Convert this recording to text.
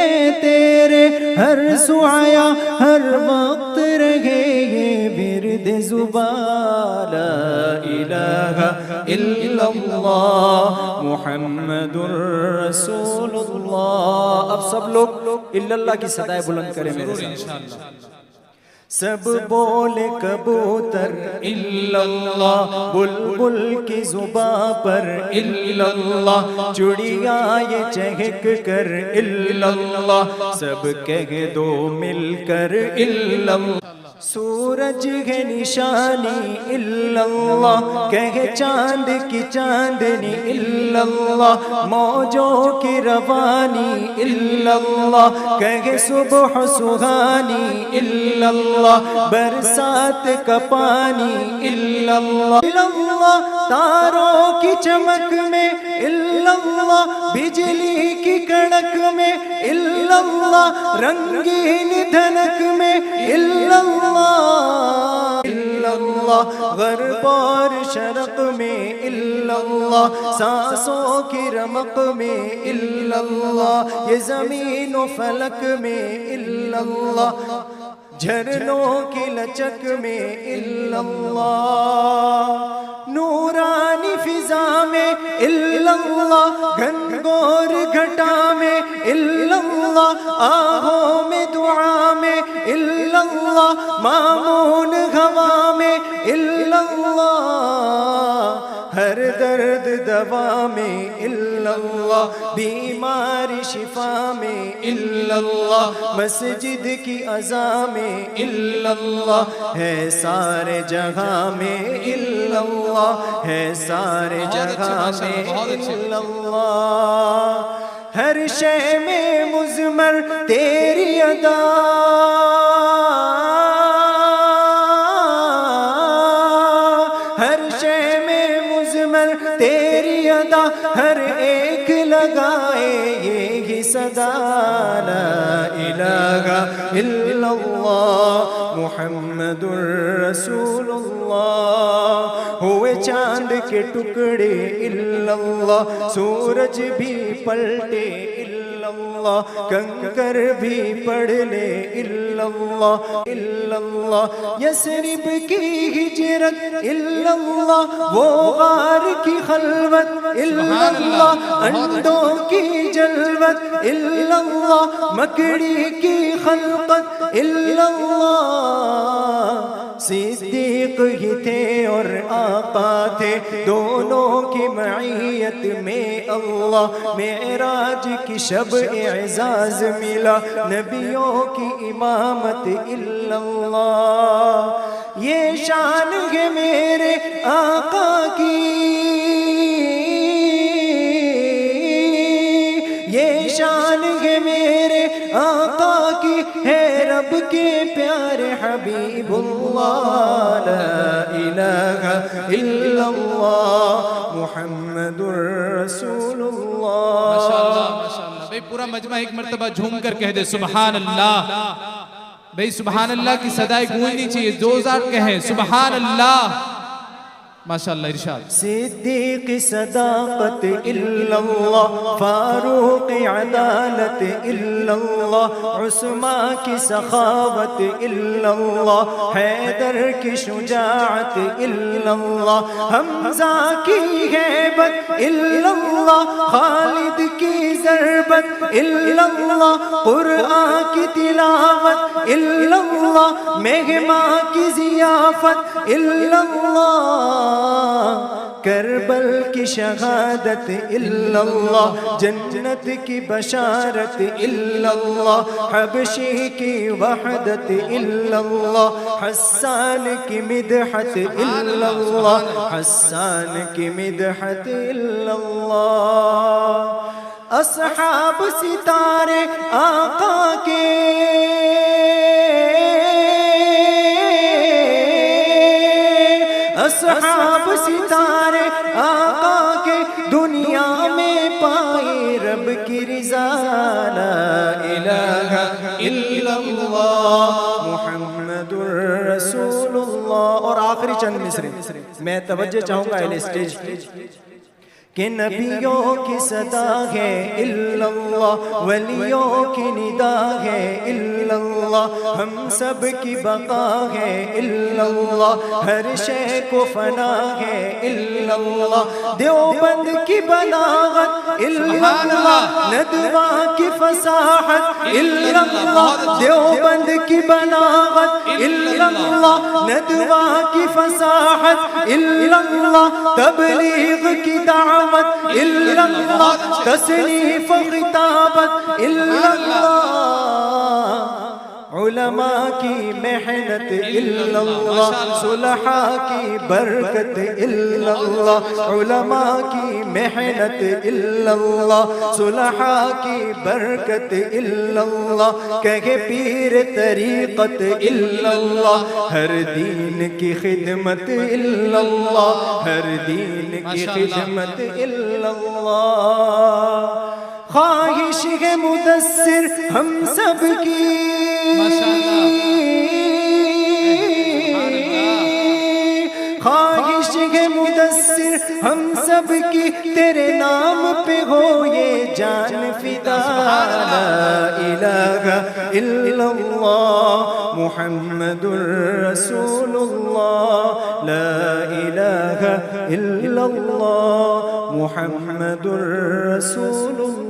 ہیں تیرے ہر سعیا ہر وقت رہے یہ ورد زبان لا الہ الا اللہ محمد رسول اللہ. اب سب لوگ الا اللہ کی صدائے بلند کریں میرے ساتھ. سب بولے کبوتر الا اللہ بلبل کی زباں پر الا اللہ چڑیا یہ چہک کر الا اللہ سب کہہ دو مل کر الا اللہ. سورج ہے نشانی الا اللہ کہے چاند کی چاندنی الا اللہ موجوں کی روانی الا اللہ کہے صبح سہانی الا اللہ برسات کا پانی الا اللہ تاروں کی چمک میں الا اللہ بجلی کی کڑک میں الا اللہ رنگین دھنک میں الا اللہ غرب اور شرق میں الا اللہ سانسوں کی رمق میں الا اللہ یہ زمین و فلک میں الا اللہ جھرنوں کی لچک میں الا اللہ نورانی فضا میں الا اللہ گھنگور گھٹا میں الا اللہ آہوں میں دعا میں الا اللہ مامون ہوا میں الا اللہ ہر درد دوا میں الا اللہ بیماری شفا میں الا اللہ مسجد کی اذا میں الا اللہ ہے سارے جگہ میں الا اللہ ہے سارے جگہ میں الا اللہ ہر شے میں مضمر تیری ادا ہر شے میں مضمر تیری ادا ہر ایک لگائے یہی صدا لا الہ الا اللہ محمد رسول اللہ ہوئے چاند کے ٹکڑے الا اللہ سورج بھی پلٹے الا اللہ کنکر بھی پڑھ لے الا اللہ یثرب کی ہجرت الا اللہ وہ غار کی خلوت الا اللہ انڈوں کی جلوت الا اللہ مکڑی کی خلقت الا اللہ صدیق ہی تھے اور آقا تھے دونوں کی معیت میں اللہ معراج کی شب اعزاز ملا نبیوں کی امامت الا اللہ یہ شان ہے میرے آقا کی یہ شان ہے میرے آقا کی ہے رب کے پیارے حبیب اللہ لا الہ الا اللہ محمد رسول اللہ. ماشاءاللہ بھئی پورا مجمع ایک مرتبہ جھوم کر کہہ دے سبحان اللہ. بھئی سبحان اللہ کی صدائے گونجنی چاہیے دوزار کہیں سبحان اللہ. ماشاءاللہ ارشاد صدیق صداقت الا اللہ فاروق عدالت الا اللہ عثمان کی سخاوت الا اللہ حیدر کی شجاعت الا اللہ حمزہ کی ہیبت الا اللہ خالد کی ضربت الا اللہ قرآن کی تلاوت الا اللہ مہمان کی ضیافت الا اللہ کربل کی شہادت الا اللہ جنت کی بشارت الا اللہ حبشی کی وحدت الا اللہ حسان کی مدحت الا اللہ حسان کی مدحت الا اللہ اصحاب ستارے آقا کے اصحاب ستارے آقا کے دنیا میں پائے رب کی رضا لا الہ الا اللہ محمد رسول اللہ. اور آخری چند مصرے میں توجہ چاہوں گا اہل اسٹیج کہ نبیوں کی صدا ہے الا اللہ، ولیوں کی ندا ہے الا اللہ، ہم سب کی بقا ہے الا اللہ، ہر شے کو فنا ہے الا اللہ، دیوبند کی بلاغت الا اللہ، ندوہ کی فصاحت الا اللہ، دیوبند کی بلاغت الا اللہ، ندوہ کی فصاحت الا اللہ، تبلیغ کی دعوت الا اللہ، تصنیف و خطابت الا اللہ، علماء کی محنت الا اللہ، صلحاء کی برکت الا اللہ، علماء کی محنت الا اللہ، صلحاء کی برکت الا اللہ، کہے پیر طریقت الا اللہ، ہر دین کی خدمت الا اللہ، ہر دین کی خدمت الا اللہ، خواہش ہے مدثر ہم سب کی، خواہش ہے مدثر ہم سب کی، تیرے نام پہ ہو یہ جان فدا، لا الہ الا اللہ محمد رسول اللہ، لا الہ الا اللہ محمد رسول اللہ۔